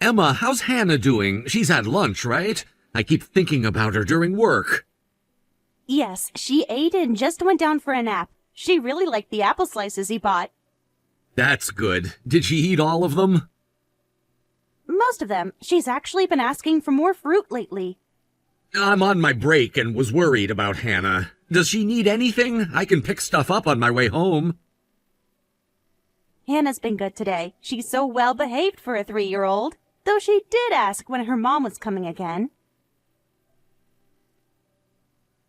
Emma, how's Hannah doing? She's had lunch, right? I keep thinking about her during work. Yes, she ate and just went down for a nap. She really liked the apple slices he bought. That's good. Did she eat all of them? Most of them. She's actually been asking for more fruit lately. I'm on my break and was worried about Hannah. Does she need anything? I can pick stuff up on my way home. Hannah's been good today. She's so well behaved for a 3-year-old. Though she did ask when her mom was coming again.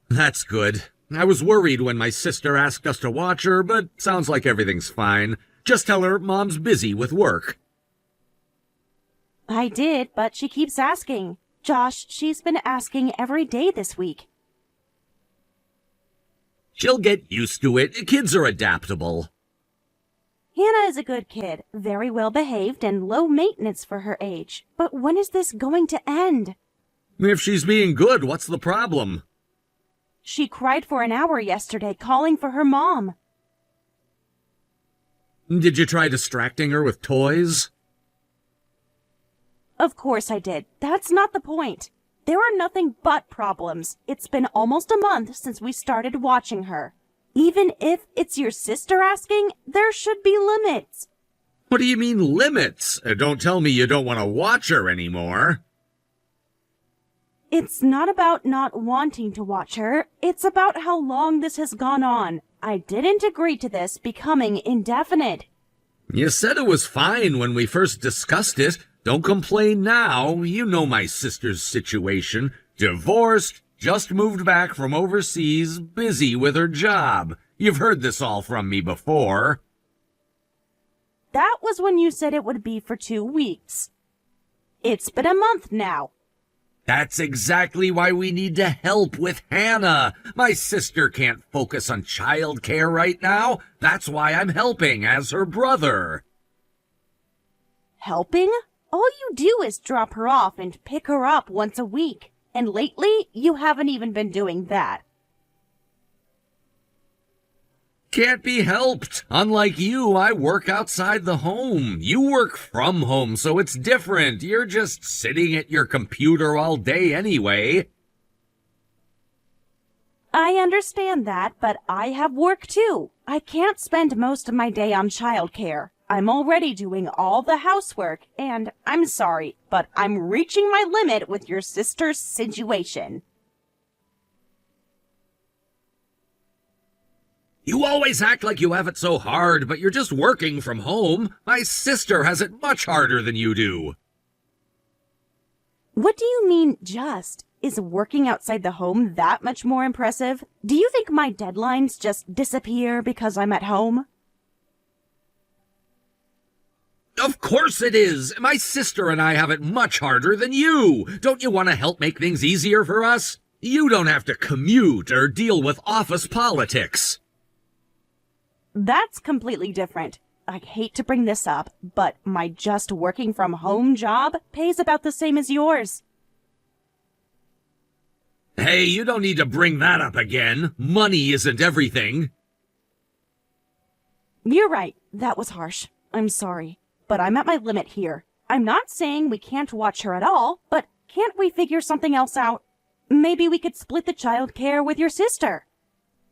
That's good. I was worried when my sister asked us to watch her, but sounds like everything's fine. Just tell her Mom's busy with work. I did, but she keeps asking. Josh, she's been asking every day this week. She'll get used to it. Kids are adaptable. Hannah is a good kid, very well behaved and low maintenance for her age. But when is this going to end? If she's being good, what's the problem? She cried for an hour yesterday, calling for her mom. Did you try distracting her with toys? Of course I did. That's not the point. There are nothing but problems. It's been almost a month since we started watching her. Even if it's your sister asking, there should be limits. What do you mean limits? Don't tell me you don't want to watch her anymore. It's not about not wanting to watch her. It's about how long this has gone on. I didn't agree to this becoming indefinite. You said it was fine when we first discussed it. Don't complain now. You know my sister's situation. Divorced, just moved back from overseas, busy with her job. You've heard this all from me before. That was when you said it would be for 2 weeks. It's been a month now. That's exactly why we need to help with Hannah. My sister can't focus on childcare right now. That's why I'm helping as her brother. Helping? All you do is drop her off and pick her up once a week. And lately, you haven't even been doing that. Can't be helped. Unlike you, I work outside the home. You work from home, so it's different. You're just sitting at your computer all day anyway. I understand that, but I have work too. I can't spend most of my day on childcare. I'm already doing all the housework, and I'm sorry, but I'm reaching my limit with your sister's situation. You always act like you have it so hard, but you're just working from home. My sister has it much harder than you do. What do you mean, just? Is working outside the home that much more impressive? Do you think my deadlines just disappear because I'm at home? Of course it is. My sister and I have it much harder than you. Don't you want to help make things easier for us? You don't have to commute or deal with office politics. That's completely different. I hate to bring this up, but my just working from home job pays about the same as yours. Hey, you don't need to bring that up again. Money isn't everything. You're right. That was harsh. I'm sorry. But I'm at my limit here. I'm not saying we can't watch her at all, but can't we figure something else out? Maybe we could split the childcare with your sister.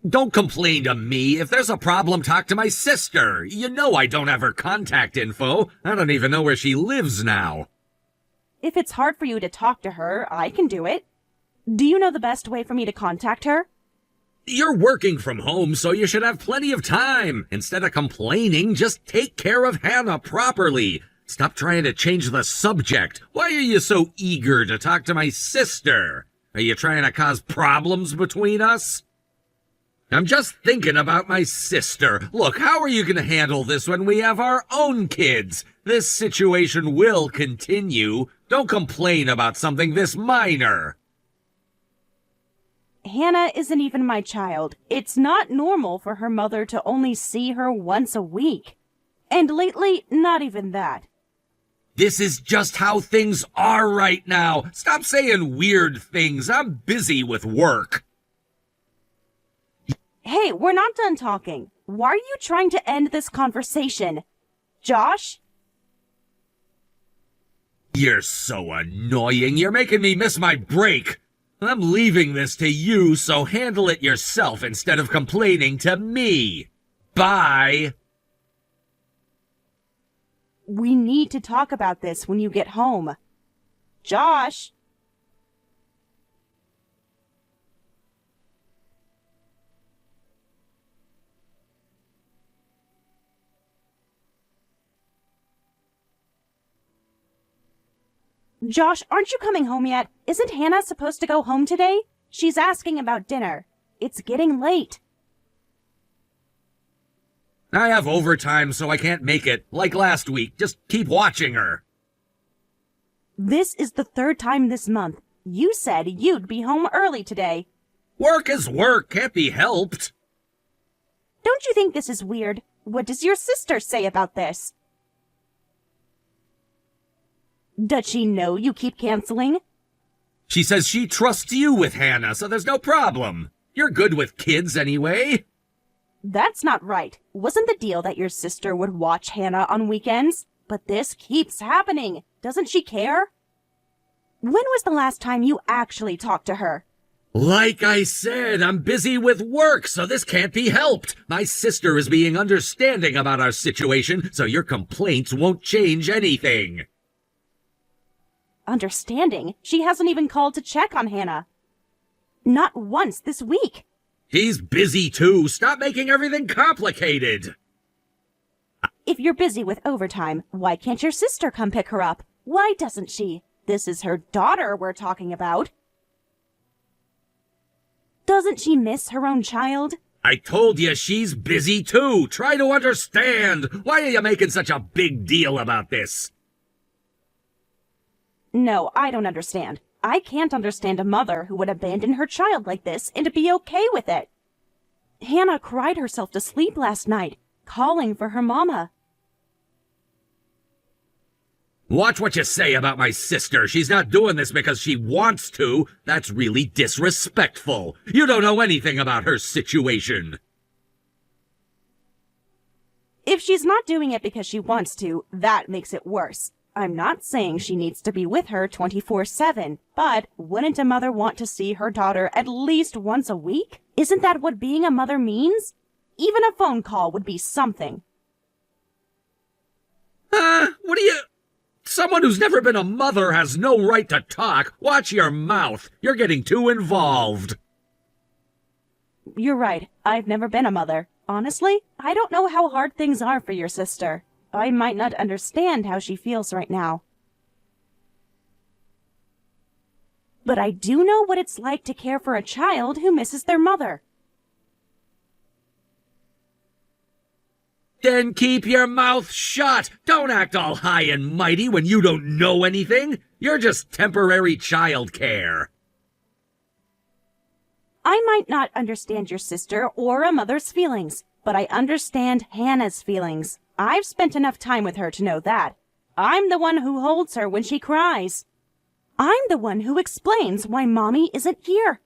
Don't complain to me. If there's a problem, talk to my sister. You know I don't have her contact info. I don't even know where she lives now. If it's hard for you to talk to her, I can do it. Do you know the best way for me to contact her? You're working from home, so you should have plenty of time. Instead of complaining, just take care of Hannah properly. Stop trying to change the subject. Why are you so eager to talk to my sister? Are you trying to cause problems between us? I'm just thinking about my sister. Look, how are you going to handle this when we have our own kids? This situation will continue. Don't complain about something this minor. Hannah isn't even my child. It's not normal for her mother to only see her once a week. And lately, not even that. This is just how things are right now. Stop saying weird things. I'm busy with work. Hey, we're not done talking. Why are you trying to end this conversation? Josh? You're so annoying. You're making me miss my break. I'm leaving this to you, so handle it yourself instead of complaining to me. Bye. We need to talk about this when you get home. Josh! Josh, aren't you coming home yet? Isn't Hannah supposed to go home today? She's asking about dinner. It's getting late. I have overtime, so I can't make it. Like last week. Just keep watching her. This is the third time this month. You said you'd be home early today. Work is work. Can't be helped. Don't you think this is weird? What does your sister say about this? Does she know you keep canceling? She says she trusts you with Hannah, so there's no problem. You're good with kids anyway. That's not right. Wasn't the deal that your sister would watch Hannah on weekends? But this keeps happening. Doesn't she care? When was the last time you actually talked to her? Like I said, I'm busy with work, so this can't be helped. My sister is being understanding about our situation, so your complaints won't change anything. Understanding? She hasn't even called to check on Hannah. Not once this week. She's busy too. Stop making everything complicated. If you're busy with overtime, why can't your sister come pick her up? Why doesn't she? This is her daughter we're talking about. Doesn't she miss her own child? I told you she's busy too. Try to understand. Why are you making such a big deal about this? No, I don't understand. I can't understand a mother who would abandon her child like this and to be okay with it. Hannah cried herself to sleep last night, calling for her mama. Watch what you say about my sister. She's not doing this because she wants to. That's really disrespectful. You don't know anything about her situation. If she's not doing it because she wants to, that makes it worse. I'm not saying she needs to be with her 24/7, but wouldn't a mother want to see her daughter at least once a week? Isn't that what being a mother means? Even a phone call would be something. What do you... Someone who's never been a mother has no right to talk. Watch your mouth. You're getting too involved. You're right. I've never been a mother. Honestly, I don't know how hard things are for your sister. I might not understand how she feels right now. But I do know what it's like to care for a child who misses their mother. Then keep your mouth shut. Don't act all high and mighty when you don't know anything. You're just temporary childcare. I might not understand your sister or a mother's feelings, but I understand Hannah's feelings. I've spent enough time with her to know that. I'm the one who holds her when she cries. I'm the one who explains why Mommy isn't here.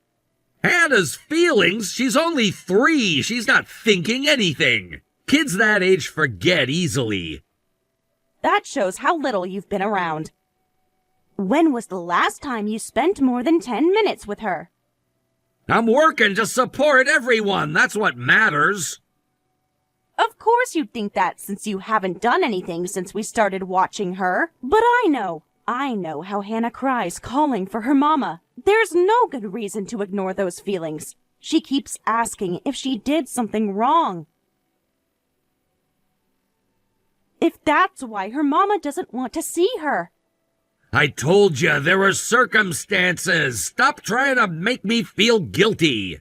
Hannah's feelings? She's only 3. She's not thinking anything. Kids that age forget easily. That shows how little you've been around. When was the last time you spent more than 10 minutes with her? I'm working to support everyone. That's what matters. Of course you'd think that since you haven't done anything since we started watching her. But I know how Hannah cries calling for her mama. There's no good reason to ignore those feelings. She keeps asking if she did something wrong. If that's why her mama doesn't want to see her. I told you there were circumstances. Stop trying to make me feel guilty.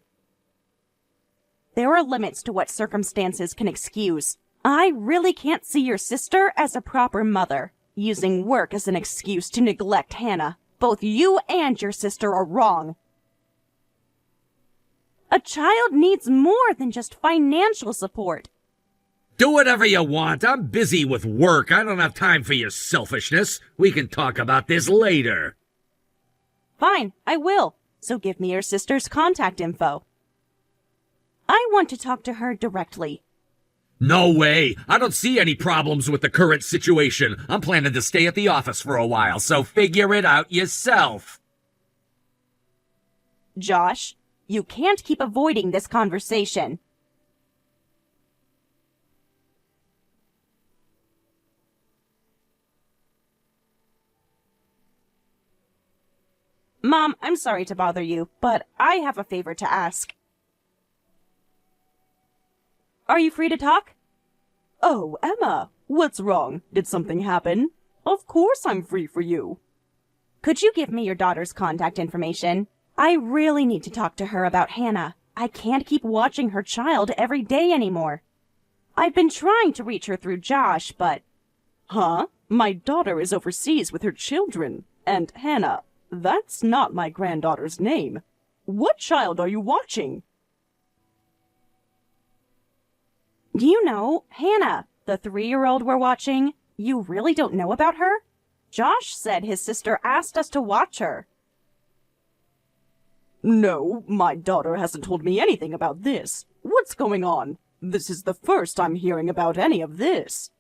There are limits to what circumstances can excuse. I really can't see your sister as a proper mother, using work as an excuse to neglect Hannah. Both you and your sister are wrong. A child needs more than just financial support. Do whatever you want. I'm busy with work. I don't have time for your selfishness. We can talk about this later. Fine, I will. So give me your sister's contact info. I want to talk to her directly. No way! I don't see any problems with the current situation. I'm planning to stay at the office for a while, so figure it out yourself. Josh, you can't keep avoiding this conversation. Mom, I'm sorry to bother you, but I have a favor to ask. Are you free to talk? Oh, Emma, what's wrong? Did something happen? Of course I'm free for you. Could you give me your daughter's contact information? I really need to talk to her about Hannah. I can't keep watching her child every day anymore. I've been trying to reach her through Josh, but... Huh? My daughter is overseas with her children. And Hannah, that's not my granddaughter's name. What child are you watching? Do you know, Hannah, the 3-year-old we're watching, you really don't know about her? Josh said his sister asked us to watch her. No, my daughter hasn't told me anything about this. What's going on? This is the first I'm hearing about any of this.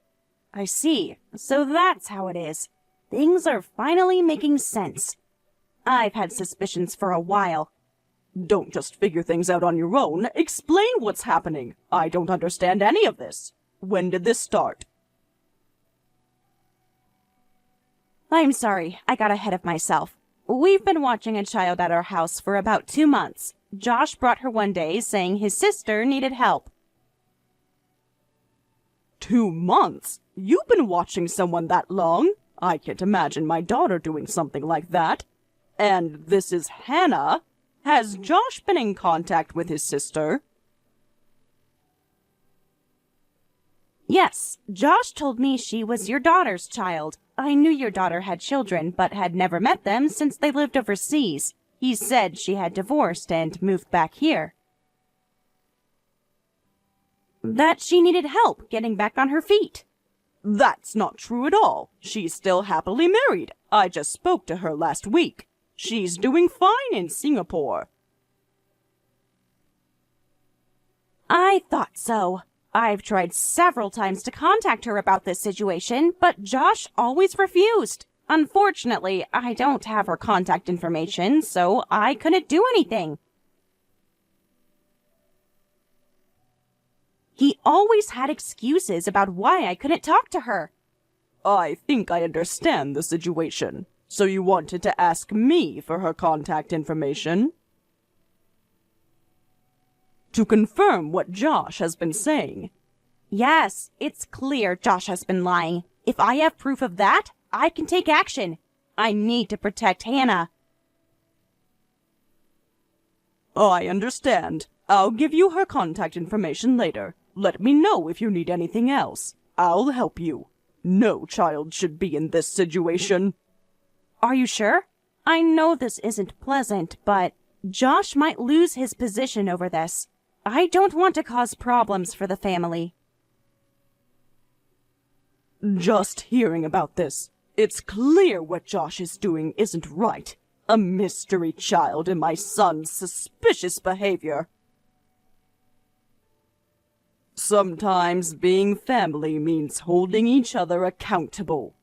I see. So that's how it is. Things are finally making sense. I've had suspicions for a while. Don't just figure things out on your own. Explain what's happening. I don't understand any of this. When did this start? I'm sorry. I got ahead of myself. We've been watching a child at our house for about 2 months. Josh brought her one day saying his sister needed help. 2 months? You've been watching someone that long? I can't imagine my daughter doing something like that. And this is Hannah? Has Josh been in contact with his sister? Yes, Josh told me she was your daughter's child. I knew your daughter had children, but had never met them since they lived overseas. He said she had divorced and moved back here. That she needed help getting back on her feet. That's not true at all. She's still happily married. I just spoke to her last week. She's doing fine in Singapore. I thought so. I've tried several times to contact her about this situation, but Josh always refused. Unfortunately, I don't have her contact information, so I couldn't do anything. He always had excuses about why I couldn't talk to her. I think I understand the situation. So you wanted to ask me for her contact information? To confirm what Josh has been saying. Yes, it's clear Josh has been lying. If I have proof of that, I can take action. I need to protect Hannah. I understand. I'll give you her contact information later. Let me know if you need anything else. I'll help you. No child should be in this situation. Are you sure? I know this isn't pleasant, but Josh might lose his position over this. I don't want to cause problems for the family. Just hearing about this, it's clear what Josh is doing isn't right. A mystery child and my son's suspicious behavior. Sometimes being family means holding each other accountable.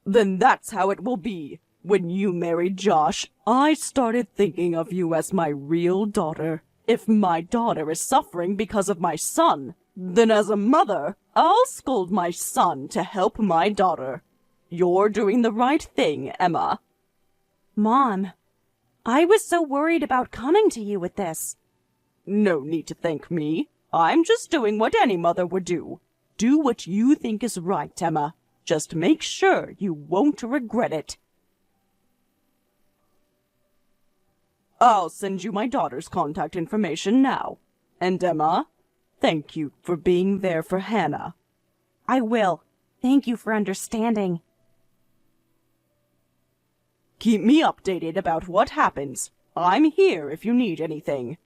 Then that's how it will be. When you married Josh, I started thinking of you as my real daughter. If my daughter is suffering because of my son, then as a mother, I'll scold my son to help my daughter. You're doing the right thing, Emma. Mom, I was so worried about coming to you with this. No need to thank me. I'm just doing what any mother would do. Do what you think is right, Emma. Just make sure you won't regret it. I'll send you my daughter's contact information now. And Emma, thank you for being there for Hannah. I will. Thank you for understanding. Keep me updated about what happens. I'm here if you need anything.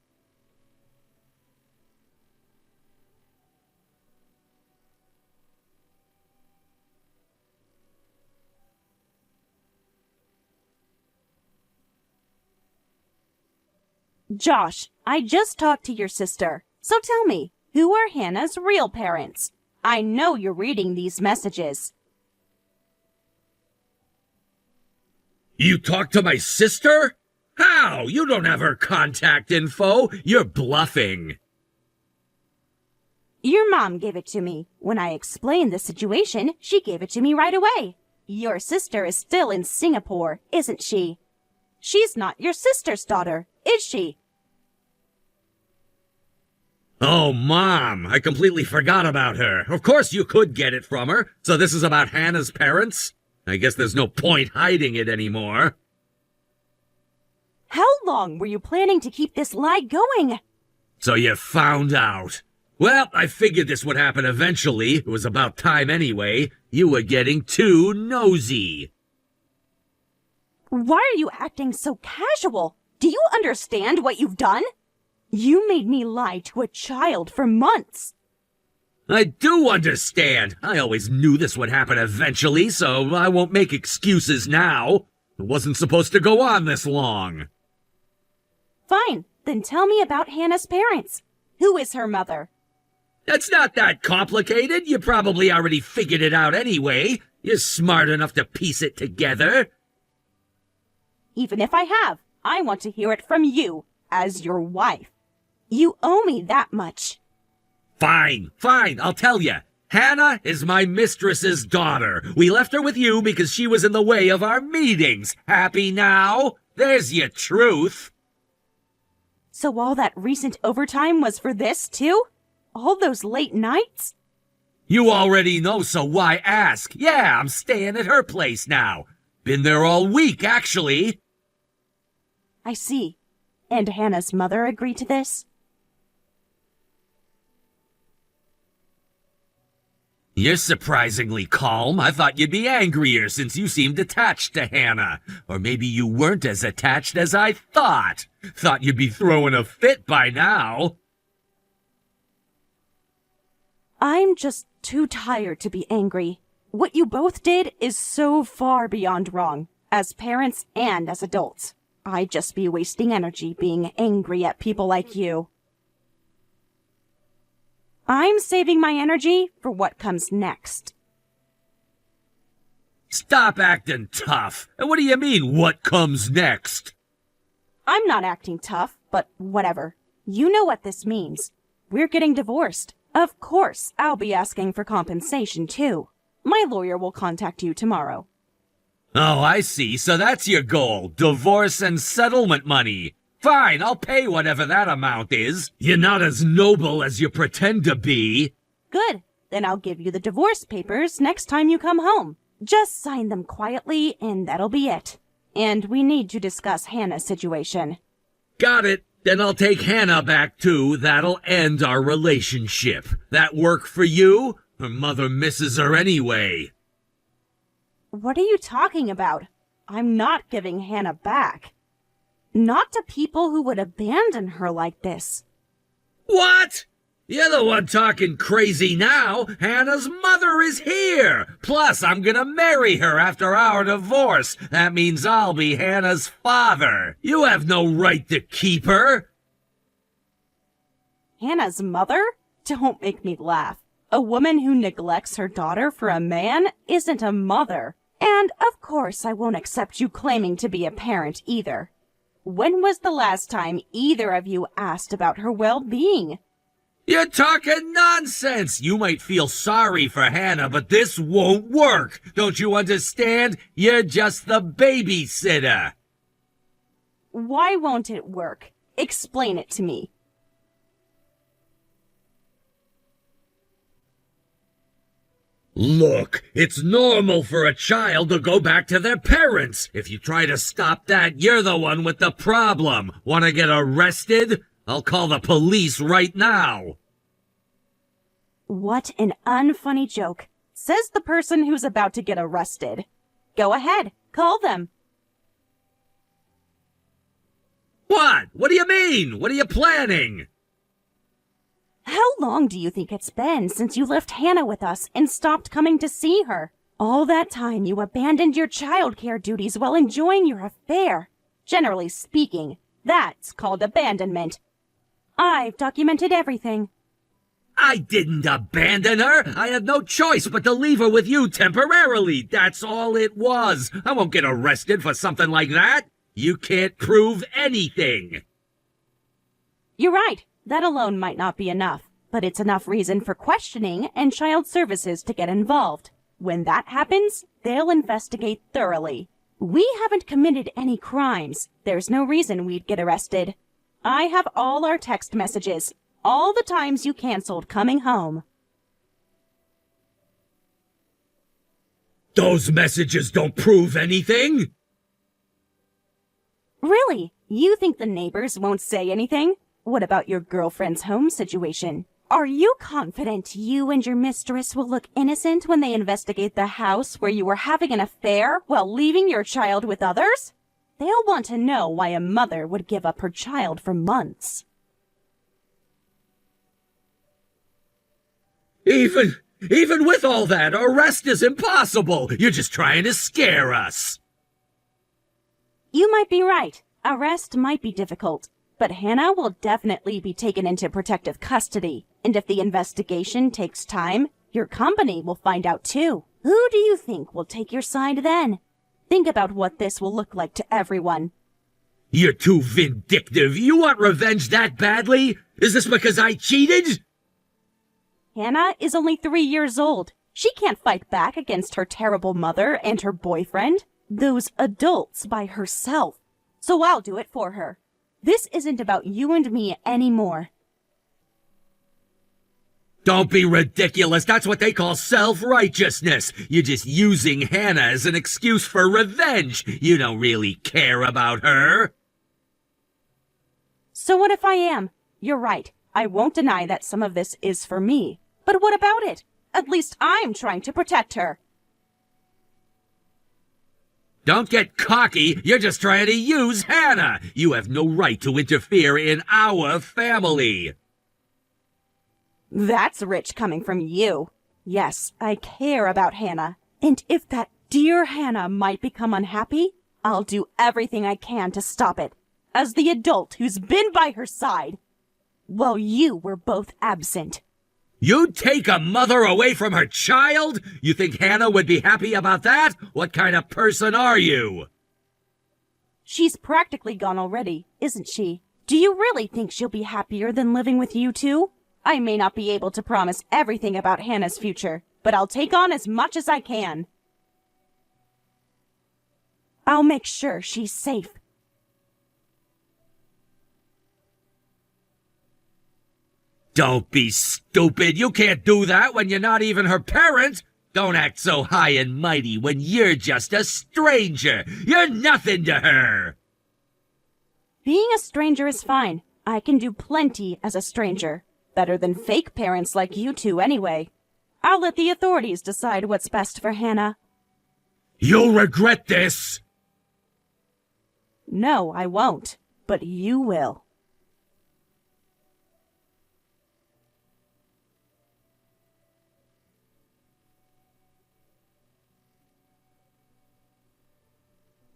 Josh, I just talked to your sister. So tell me, who are Hannah's real parents? I know you're reading these messages. You talked to my sister? How? You don't have her contact info. You're bluffing. Your mom gave it to me. When I explained the situation, she gave it to me right away. Your sister is still in Singapore, isn't she? She's not your sister's daughter, is she? Oh, Mom, I completely forgot about her. Of course you could get it from her. So this is about Hannah's parents? I guess there's no point hiding it anymore. How long were you planning to keep this lie going? So you found out. Well, I figured this would happen eventually. It was about time anyway. You were getting too nosy. Why are you acting so casual? Do you understand what you've done? You made me lie to a child for months. I do understand. I always knew this would happen eventually, so I won't make excuses now. It wasn't supposed to go on this long. Fine, then tell me about Hannah's parents. Who is her mother? It's not that complicated. You probably already figured it out anyway. You're smart enough to piece it together. Even if I have, I want to hear it from you, as your wife. You owe me that much. Fine, I'll tell you. Hannah is my mistress's daughter. We left her with you because she was in the way of our meetings. Happy now? There's your truth. So all that recent overtime was for this, too? All those late nights? You already know, so why ask? Yeah, I'm staying at her place now. Been there all week, actually. I see. And Hannah's mother agreed to this? You're surprisingly calm. I thought you'd be angrier since you seemed attached to Hannah. Or maybe you weren't as attached as I thought. Thought you'd be throwing a fit by now. I'm just too tired to be angry. What you both did is so far beyond wrong, as parents and as adults. I'd just be wasting energy being angry at people like you. I'm saving my energy for what comes next. Stop acting tough. And what do you mean, what comes next? I'm not acting tough, but whatever. You know what this means. We're getting divorced. Of course, I'll be asking for compensation, too. My lawyer will contact you tomorrow. Oh, I see. So that's your goal. Divorce and settlement money. Fine, I'll pay whatever that amount is. You're not as noble as you pretend to be. Good. Then I'll give you the divorce papers next time you come home. Just sign them quietly, and that'll be it. And we need to discuss Hannah's situation. Got it. Then I'll take Hannah back too. That'll end our relationship. That work for you? Her mother misses her anyway. What are you talking about? I'm not giving Hannah back. Not to people who would abandon her like this. What? You're the one talking crazy now. Hannah's mother is here. Plus, I'm gonna marry her after our divorce. That means I'll be Hannah's father. You have no right to keep her. Hannah's mother? Don't make me laugh. A woman who neglects her daughter for a man isn't a mother. And, of course, I won't accept you claiming to be a parent either. When was the last time either of you asked about her well-being? You're talking nonsense. You might feel sorry for Hannah, but this won't work. Don't you understand? You're just the babysitter. Why won't it work? Explain it to me. Look, it's normal for a child to go back to their parents. If you try to stop that, you're the one with the problem. Want to get arrested? I'll call the police right now. What an unfunny joke, says the person who's about to get arrested. Go ahead, call them. What? What do you mean? What are you planning? How long do you think it's been since you left Hannah with us and stopped coming to see her? All that time you abandoned your childcare duties while enjoying your affair. Generally speaking, That's called abandonment. I've documented everything. I didn't abandon her. I had no choice but to leave her with you temporarily. That's all it was. I won't get arrested for something like that. You can't prove anything. You're right. That alone might not be enough, but it's enough reason for questioning and child services to get involved. When that happens, they'll investigate thoroughly. We haven't committed any crimes. There's no reason we'd get arrested. I have all our text messages, all the times you canceled coming home. Those messages don't prove anything. Really? You think the neighbors won't say anything? What about your girlfriend's home situation? Are you confident you and your mistress will look innocent when they investigate the house where you were having an affair while leaving your child with others? They'll want to know why a mother would give up her child for months. Even with all that, arrest is impossible. You're just trying to scare us. You might be right. Arrest might be difficult. But Hannah will definitely be taken into protective custody. And if the investigation takes time, your company will find out too. Who do you think will take your side then? Think about what this will look like to everyone. You're too vindictive. You want revenge that badly? Is this because I cheated? Hannah is only 3 years old. She can't fight back against her terrible mother and her boyfriend. Those adults by herself. So I'll do it for her. This isn't about you and me anymore. Don't be ridiculous. That's what they call self-righteousness. You're just using Hannah as an excuse for revenge. You don't really care about her. So what if I am? You're right. I won't deny that some of this is for me. But what about it? At least I'm trying to protect her. Don't get cocky. You're just trying to use Hannah. You have no right to interfere in our family. That's rich coming from you. Yes, I care about Hannah. And if that dear Hannah might become unhappy, I'll do everything I can to stop it. As the adult who's been by her side, while you were both absent. You'd take a mother away from her child? You think Hannah would be happy about that? What kind of person are you? She's practically gone already, isn't she? Do you really think she'll be happier than living with you two? I may not be able to promise everything about Hannah's future, but I'll take on as much as I can. I'll make sure she's safe. Don't be stupid. You can't do that when you're not even her parent. Don't act so high and mighty when you're just a stranger. You're nothing to her. Being a stranger is fine. I can do plenty as a stranger. Better than fake parents like you two anyway. I'll let the authorities decide what's best for Hannah. You'll regret this. No, I won't. But you will.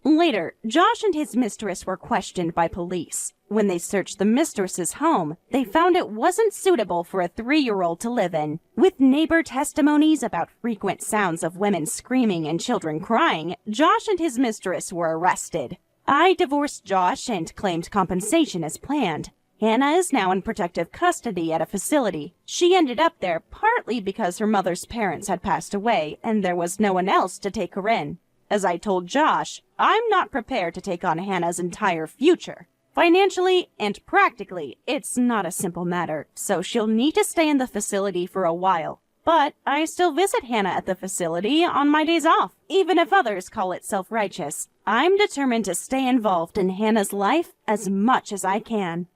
Later, Josh and his mistress were questioned by police. When they searched the mistress's home, they found it wasn't suitable for a 3-year-old to live in. With neighbor testimonies about frequent sounds of women screaming and children crying, Josh and his mistress were arrested. I divorced Josh and claimed compensation as planned. Hannah is now in protective custody at a facility. She ended up there partly because her mother's parents had passed away and there was no one else to take her in. As I told Josh, I'm not prepared to take on Hannah's entire future. Financially and practically, it's not a simple matter, so she'll need to stay in the facility for a while. But I still visit Hannah at the facility on my days off, even if others call it self-righteous. I'm determined to stay involved in Hannah's life as much as I can.